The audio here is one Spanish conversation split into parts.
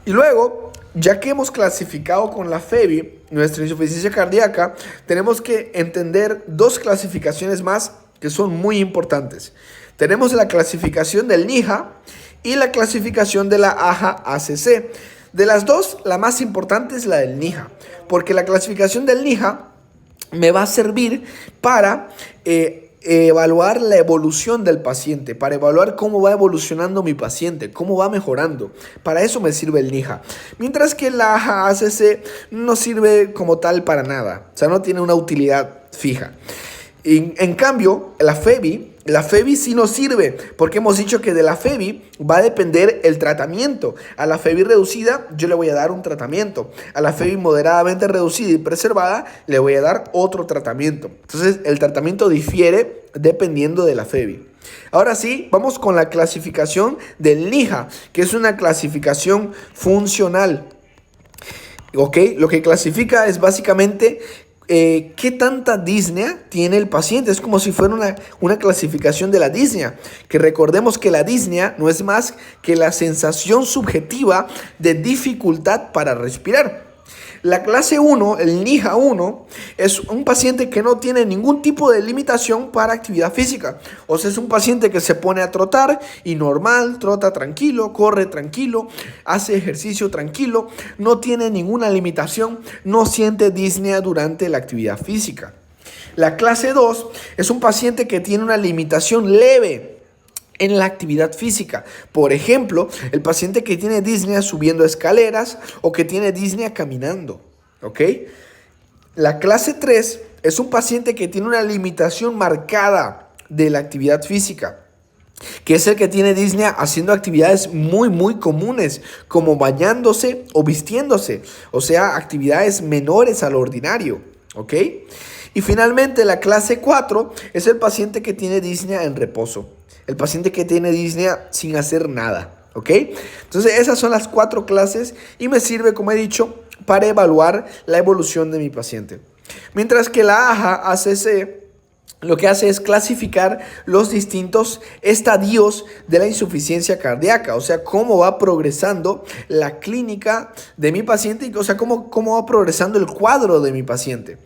Y luego, ya que hemos clasificado con la FEBI nuestra insuficiencia cardíaca, tenemos que entender dos clasificaciones más que son muy importantes. Tenemos la clasificación del NIHA y la clasificación de la AHA-ACC. De las dos, la más importante es la del NIHA, porque la clasificación del NIHA me va a servir para evaluar la evolución del paciente, para evaluar cómo va evolucionando mi paciente, cómo va mejorando. Para eso me sirve el NIHA. Mientras que la AHA-ACC no sirve como tal para nada, o sea, no tiene una utilidad fija. En cambio, la FEBI sí nos sirve, porque hemos dicho que de la FEBI va a depender el tratamiento. A la FEBI reducida yo le voy a dar un tratamiento. A la FEBI moderadamente reducida y preservada le voy a dar otro tratamiento. Entonces el tratamiento difiere dependiendo de la FEBI. Ahora sí, vamos con la clasificación del NIHA, que es una clasificación funcional. ¿Ok? Lo que clasifica es básicamente qué tanta disnea tiene el paciente. Es como si fuera una clasificación de la disnea, que recordemos que la disnea no es más que la sensación subjetiva de dificultad para respirar. La clase 1, el NIHA 1, es un paciente que no tiene ningún tipo de limitación para actividad física. O sea, es un paciente que se pone a trotar y normal, trota tranquilo, corre tranquilo, hace ejercicio tranquilo, no tiene ninguna limitación, no siente disnea durante la actividad física. La clase 2 es un paciente que tiene una limitación leve en la actividad física. Por ejemplo, el paciente que tiene disnea subiendo escaleras o que tiene disnea caminando. ¿Ok? La clase 3 es un paciente que tiene una limitación marcada de la actividad física, que es el que tiene disnea haciendo actividades muy comunes, como bañándose o vistiéndose, o sea, actividades menores a lo ordinario. ¿Ok? Y finalmente la clase 4 es el paciente que tiene disnea en reposo. El paciente que tiene disnea sin hacer nada, ¿ok? Entonces esas son las 4 clases y me sirve, como he dicho, para evaluar la evolución de mi paciente. Mientras que la AHA-ACC lo que hace es clasificar los distintos estadios de la insuficiencia cardíaca, o sea, cómo va progresando la clínica de mi paciente, o sea, cómo va progresando el cuadro de mi paciente.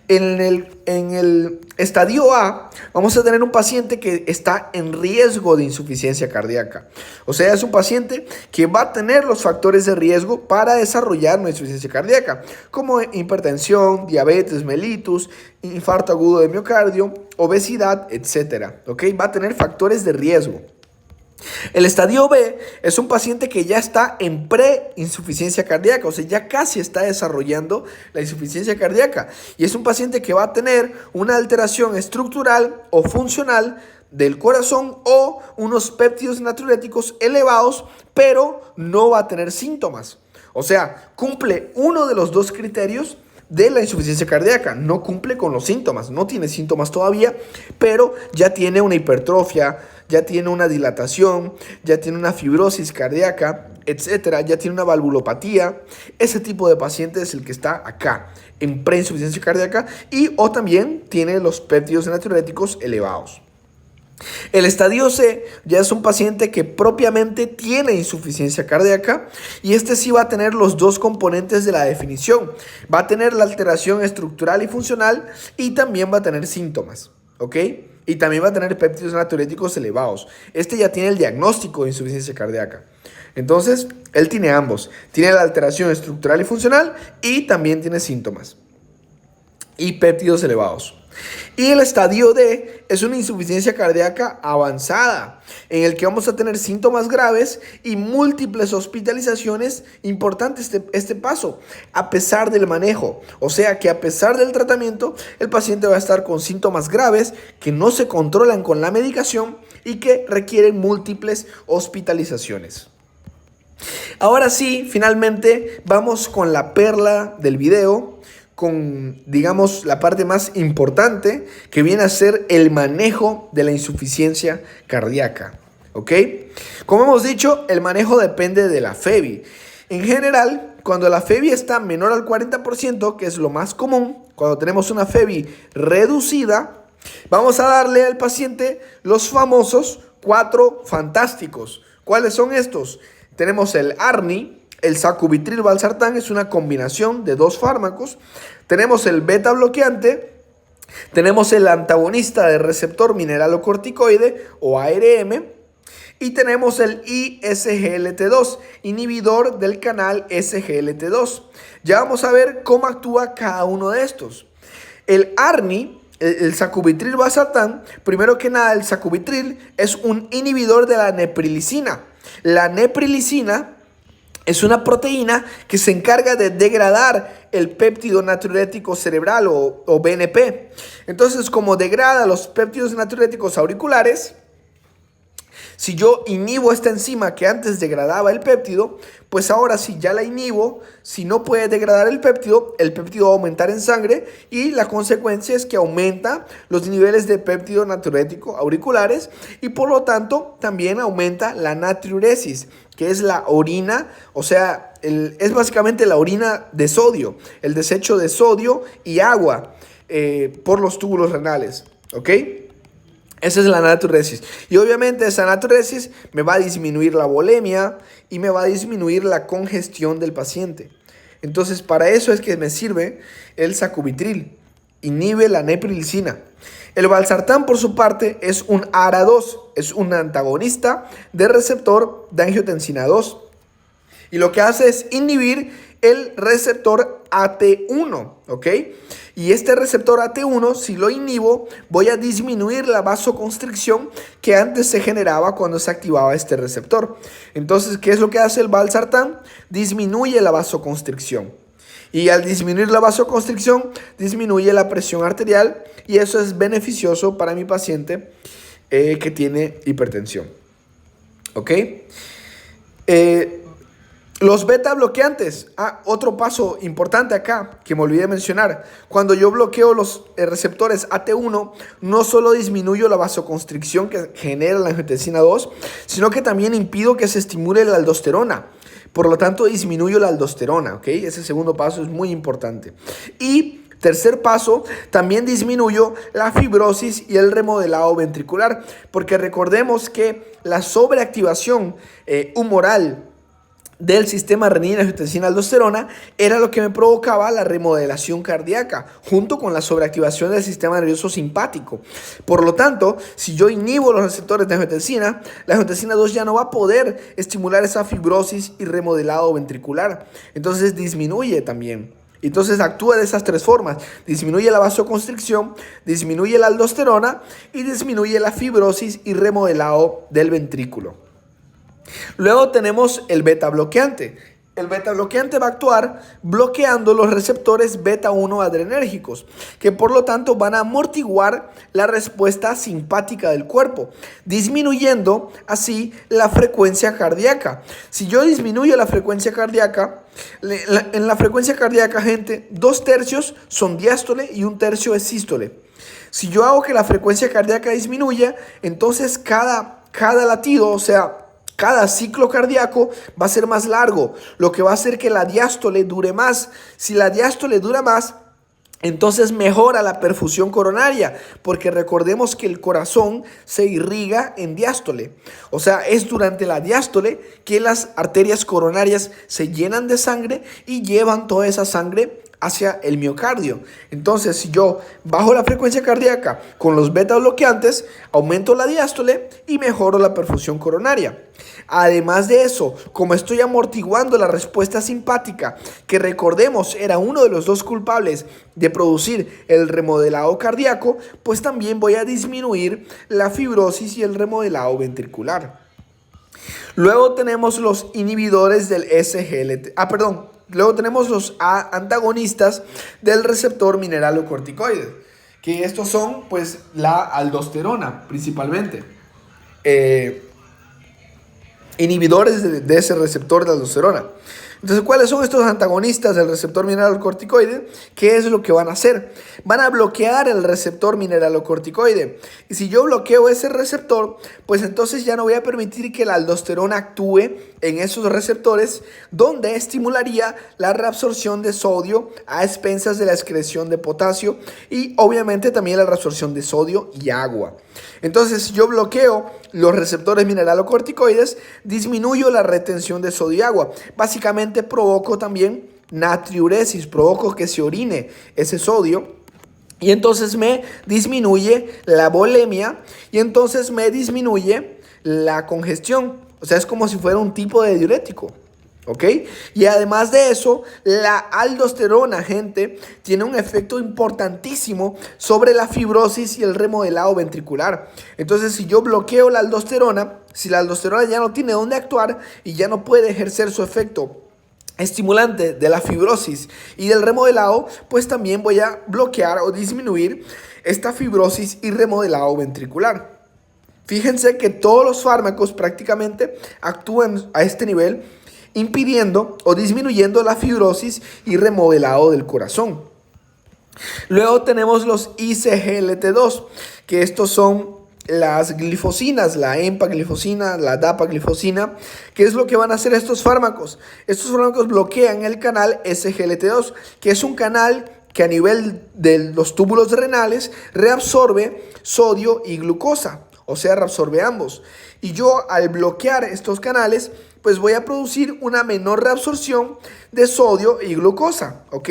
En el estadio A vamos a tener un paciente que está en riesgo de insuficiencia cardíaca. O sea, es un paciente que va a tener los factores de riesgo para desarrollar una insuficiencia cardíaca, como hipertensión, diabetes mellitus, infarto agudo de miocardio, obesidad, etc. ¿Ok? Va a tener factores de riesgo. El estadio B es un paciente que ya está en preinsuficiencia cardíaca, o sea, ya casi está desarrollando la insuficiencia cardíaca. Y es un paciente que va a tener una alteración estructural o funcional del corazón o unos péptidos natriuréticos elevados, pero no va a tener síntomas. O sea, cumple uno de los dos criterios de la insuficiencia cardíaca. No cumple con los síntomas, no tiene síntomas todavía, pero ya tiene una hipertrofia, ya tiene una dilatación, ya tiene una fibrosis cardíaca, etcétera, ya tiene una valvulopatía. Ese tipo de paciente es el que está acá, en preinsuficiencia cardíaca, o también tiene los péptidos natriuréticos elevados. El estadio C ya es un paciente que propiamente tiene insuficiencia cardíaca y este sí va a tener los dos componentes de la definición. Va a tener la alteración estructural y funcional y también va a tener síntomas, ¿ok? Y también va a tener péptidos natriuréticos elevados. Este ya tiene el diagnóstico de insuficiencia cardíaca. Entonces, él tiene ambos. Tiene la alteración estructural y funcional y también tiene síntomas y péptidos elevados. Y el estadio D es una insuficiencia cardíaca avanzada, en el que vamos a tener síntomas graves y múltiples hospitalizaciones. Importante este paso, a pesar del manejo. O sea que a pesar del tratamiento, el paciente va a estar con síntomas graves que no se controlan con la medicación y que requieren múltiples hospitalizaciones. Ahora sí, finalmente vamos con la perla del video, con, digamos, la parte más importante, que viene a ser el manejo de la insuficiencia cardíaca. ¿Ok? Como hemos dicho, el manejo depende de la FEBI. En general, cuando la FEBI está menor al 40%, que es lo más común, cuando tenemos una FEBI reducida, vamos a darle al paciente los famosos 4 fantásticos. ¿Cuáles son estos? Tenemos el ARNI, El sacubitril valsartán es una combinación de dos fármacos. Tenemos el beta bloqueante, tenemos el antagonista del receptor mineralocorticoide o ARM y tenemos el ISGLT2, inhibidor del canal SGLT2. Ya vamos a ver cómo actúa cada uno de estos. El ARNI, el sacubitril valsartán, primero que nada, el sacubitril es un inhibidor de la neprilicina. La neprilicina es una proteína que se encarga de degradar el péptido natriurético cerebral o BNP. Entonces, como degrada los péptidos natriuréticos auriculares, si yo inhibo esta enzima que antes degradaba el péptido, pues ahora si ya la inhibo, si no puede degradar el péptido va a aumentar en sangre y la consecuencia es que aumenta los niveles de péptido natriurético auriculares y por lo tanto también aumenta la natriuresis, que es la orina, o sea, es básicamente la orina de sodio, el desecho de sodio y agua por los túbulos renales, ¿ok? Esa es la natriuresis. Y obviamente esa natriuresis me va a disminuir la volemia y me va a disminuir la congestión del paciente. Entonces, para eso es que me sirve el sacubitril. Inhibe la neprilicina. El valsartán, por su parte, es un ARA2. Es un antagonista del receptor de angiotensina 2. Y lo que hace es inhibir el receptor AT1, ¿ok? Y este receptor AT1, si lo inhibo, voy a disminuir la vasoconstricción que antes se generaba cuando se activaba este receptor. Entonces, ¿qué es lo que hace el valsartán? Disminuye la vasoconstricción. Y al disminuir la vasoconstricción, disminuye la presión arterial y eso es beneficioso para mi paciente que tiene hipertensión, ¿ok? Los beta bloqueantes, otro paso importante acá que me olvidé de mencionar. Cuando yo bloqueo los receptores AT1, no solo disminuyo la vasoconstricción que genera la angiotensina 2, sino que también impido que se estimule la aldosterona. Por lo tanto, disminuyo la aldosterona, ¿ok? Ese segundo paso es muy importante. Y tercer paso, también disminuyo la fibrosis y el remodelado ventricular, porque recordemos que la sobreactivación humoral del sistema renina-angiotensina-aldosterona era lo que me provocaba la remodelación cardíaca junto con la sobreactivación del sistema nervioso simpático. Por lo tanto, si yo inhibo los receptores de angiotensina, la angiotensina 2 ya no va a poder estimular esa fibrosis y remodelado ventricular. Entonces disminuye también. Entonces actúa de esas tres formas: disminuye la vasoconstricción, disminuye la aldosterona y disminuye la fibrosis y remodelado del ventrículo. Luego tenemos el beta bloqueante. El beta bloqueante va a actuar bloqueando los receptores beta 1 adrenérgicos, que por lo tanto van a amortiguar la respuesta simpática del cuerpo, disminuyendo así la frecuencia cardíaca. Si yo disminuyo la frecuencia cardíaca, en la frecuencia cardíaca, gente, 2/3 son diástole y 1/3 es sístole. Si yo hago que la frecuencia cardíaca disminuya, entonces cada latido, o sea, cada ciclo cardíaco va a ser más largo, lo que va a hacer que la diástole dure más. Si la diástole dura más, entonces mejora la perfusión coronaria, porque recordemos que el corazón se irriga en diástole. O sea, es durante la diástole que las arterias coronarias se llenan de sangre y llevan toda esa sangre hacia el miocardio. Entonces, si yo bajo la frecuencia cardíaca con los beta bloqueantes, aumento la diástole y mejoro la perfusión coronaria. Además de eso, como estoy amortiguando la respuesta simpática, que recordemos era uno de los dos culpables de producir el remodelado cardíaco, pues también voy a disminuir la fibrosis y el remodelado ventricular. Luego tenemos los inhibidores del SGLT. Luego tenemos los antagonistas del receptor mineralocorticoide, que estos son pues la aldosterona principalmente. Inhibidores de ese receptor de aldosterona. Entonces, ¿cuáles son estos antagonistas del receptor mineralocorticoide? ¿Qué es lo que van a hacer? Van a bloquear el receptor mineralocorticoide. Y si yo bloqueo ese receptor, pues entonces ya no voy a permitir que la aldosterona actúe en esos receptores, donde estimularía la reabsorción de sodio a expensas de la excreción de potasio y obviamente también la reabsorción de sodio y agua. Entonces, si yo bloqueo los receptores mineralocorticoides, disminuyo la retención de sodio y agua. Básicamente provoco también natriuresis, provoco que se orine ese sodio. Y entonces me disminuye la volemia y entonces me disminuye la congestión. O sea, es como si fuera un tipo de diurético. ¿Ok? Y además de eso, la aldosterona, gente, tiene un efecto importantísimo sobre la fibrosis y el remodelado ventricular. Entonces, si yo bloqueo la aldosterona, si la aldosterona ya no tiene dónde actuar y ya no puede ejercer su efecto estimulante de la fibrosis y del remodelado, pues también voy a bloquear o disminuir esta fibrosis y remodelado ventricular. Fíjense que todos los fármacos prácticamente actúan a este nivel, impidiendo o disminuyendo la fibrosis y remodelado del corazón. Luego tenemos los ICGLT2, que estos son las glifosinas, la empaglifosina, la dapaglifosina. ¿Qué es lo que van a hacer estos fármacos? Estos fármacos bloquean el canal SGLT2, que es un canal que a nivel de los túbulos renales reabsorbe sodio y glucosa, o sea, reabsorbe ambos. Y yo al bloquear estos canales, pues voy a producir una menor reabsorción de sodio y glucosa, ¿ok?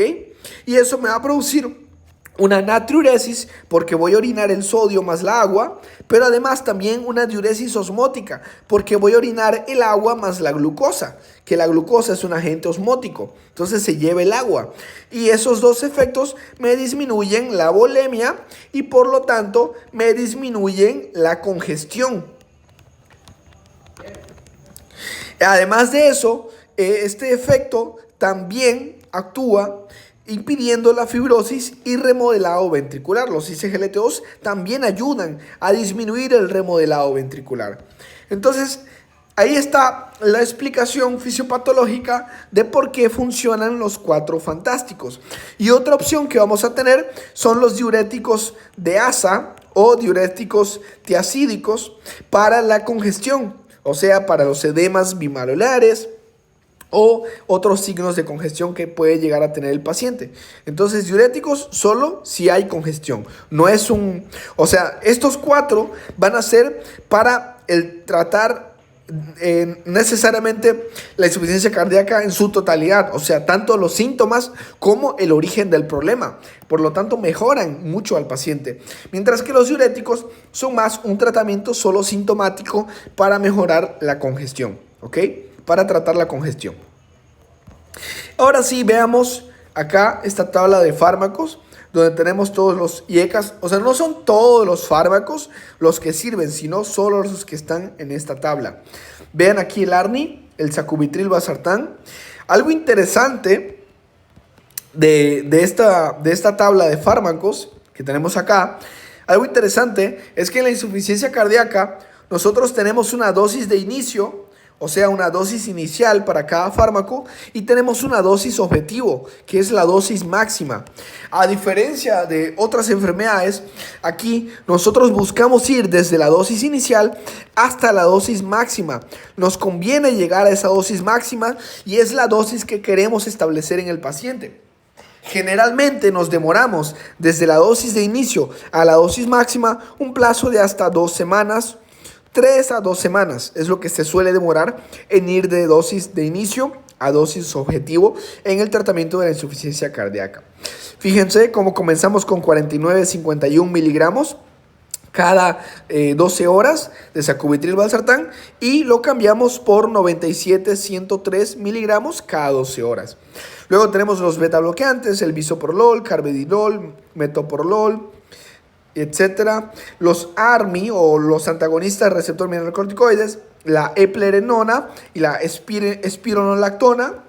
Y eso me va a producir una natriuresis porque voy a orinar el sodio más la agua, pero además también una diuresis osmótica porque voy a orinar el agua más la glucosa, que la glucosa es un agente osmótico, entonces se lleva el agua. Y esos dos efectos me disminuyen la volemia y por lo tanto me disminuyen la congestión. Además de eso, este efecto también actúa impidiendo la fibrosis y remodelado ventricular. Los ICGLT2 también ayudan a disminuir el remodelado ventricular. Entonces, ahí está la explicación fisiopatológica de por qué funcionan los cuatro fantásticos. Y otra opción que vamos a tener son los diuréticos de asa o diuréticos tiacídicos para la congestión, o sea, para los edemas bimalolares o otros signos de congestión que puede llegar a tener el paciente. Entonces, diuréticos solo si hay congestión. No es un... O sea, estos cuatro van a ser para el tratar necesariamente la insuficiencia cardíaca en su totalidad. O sea, tanto los síntomas como el origen del problema. Por lo tanto, mejoran mucho al paciente. Mientras que los diuréticos son más un tratamiento solo sintomático para mejorar la congestión. ¿Ok? Para tratar la congestión. Ahora sí, veamos acá esta tabla de fármacos donde tenemos todos los IECAs. O sea, no son todos los fármacos los que sirven, sino solo los que están en esta tabla. Vean aquí el ARNI, el sacubitril valsartán. Algo interesante de esta tabla de fármacos que tenemos acá, algo interesante es que en la insuficiencia cardíaca nosotros tenemos una dosis de inicio, o sea, una dosis inicial para cada fármaco, y tenemos una dosis objetivo, que es la dosis máxima. A diferencia de otras enfermedades, aquí nosotros buscamos ir desde la dosis inicial hasta la dosis máxima. Nos conviene llegar a esa dosis máxima y es la dosis que queremos establecer en el paciente. Generalmente nos demoramos desde la dosis de inicio a la dosis máxima un plazo de hasta 2 semanas, 3 a 2 semanas es lo que se suele demorar en ir de dosis de inicio a dosis objetivo en el tratamiento de la insuficiencia cardíaca. Fíjense cómo comenzamos con 49-51 miligramos cada 12 horas de sacubitril valsartán y lo cambiamos por 97-103 miligramos cada 12 horas. Luego tenemos los beta bloqueantes, el bisoprolol, carvedilol, metoprolol, etcétera. Los ARMI o los antagonistas del receptor mineralocorticoides, la eplerenona y la espironolactona.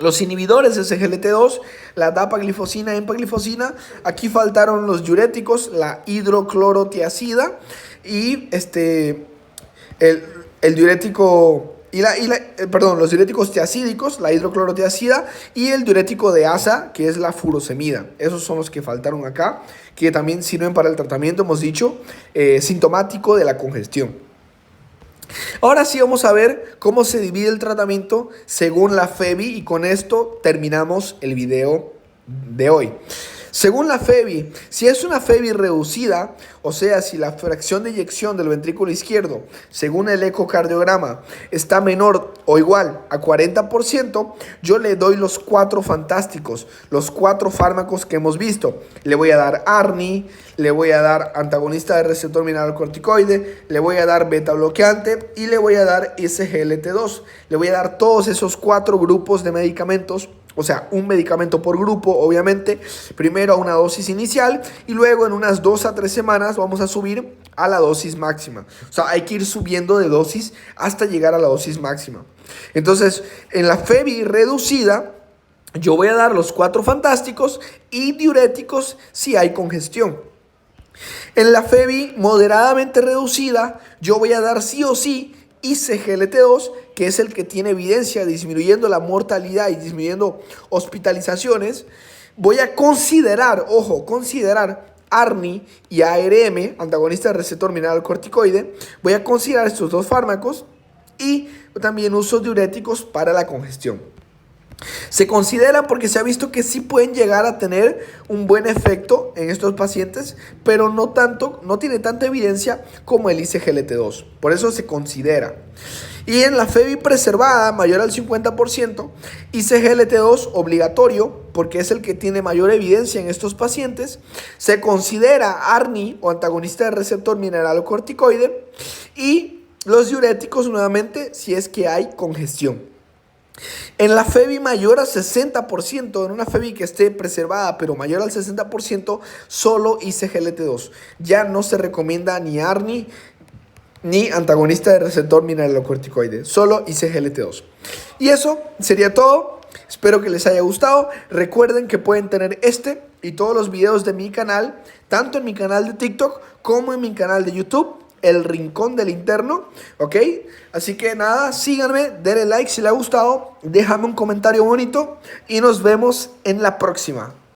Los inhibidores de SGLT2, la dapaglifosina, empaglifosina. Aquí faltaron los diuréticos, la hidroclorotiazida y el diurético los diuréticos tiacídicos, la hidroclorotiazida y el diurético de asa, que es la furosemida. Esos son los que faltaron acá, que también sirven para el tratamiento, hemos dicho, sintomático de la congestión. Ahora sí vamos a ver cómo se divide el tratamiento según la FEBI y con esto terminamos el video de hoy. Según la FEBI, si es una FEBI reducida, o sea, si la fracción de eyección del ventrículo izquierdo, según el ecocardiograma, está menor o igual a 40%, yo le doy los 4 fantásticos, los 4 fármacos que hemos visto. Le voy a dar ARNI, le voy a dar antagonista del receptor mineralocorticoide, le voy a dar beta bloqueante y le voy a dar SGLT2. Le voy a dar todos esos 4 grupos de medicamentos. O sea, un medicamento por grupo, obviamente, primero a una dosis inicial y luego en unas 2 a 3 semanas vamos a subir a la dosis máxima. O sea, hay que ir subiendo de dosis hasta llegar a la dosis máxima. Entonces, en la FEBI reducida, yo voy a dar los 4 fantásticos y diuréticos si hay congestión. En la FEBI moderadamente reducida, yo voy a dar sí o sí ICGLT2, que es el que tiene evidencia disminuyendo la mortalidad y disminuyendo hospitalizaciones. Voy a considerar, ojo, considerar ARNI y ARM, antagonista del receptor mineralocorticoide. Voy a considerar estos 2 fármacos y también uso diuréticos para la congestión. Se considera porque se ha visto que sí pueden llegar a tener un buen efecto en estos pacientes, pero no tiene tanta evidencia como el ICGLT2. Por eso se considera. Y en la FEBI preservada, mayor al 50%, ICGLT2 obligatorio, porque es el que tiene mayor evidencia en estos pacientes. Se considera ARNI o antagonista del receptor mineralocorticoide y los diuréticos nuevamente si es que hay congestión. En la FEBI mayor al 60%, en una FEBI que esté preservada, pero mayor al 60%, solo ICGLT2. Ya no se recomienda ni ARNI ni antagonista de receptor mineralocorticoide, solo ICGLT2. Y eso sería todo. Espero que les haya gustado. Recuerden que pueden tener este y todos los videos de mi canal, tanto en mi canal de TikTok como en mi canal de YouTube, El Rincón del Interno, ¿ok? Así que nada, síganme, denle like si les ha gustado, déjame un comentario bonito y nos vemos en la próxima.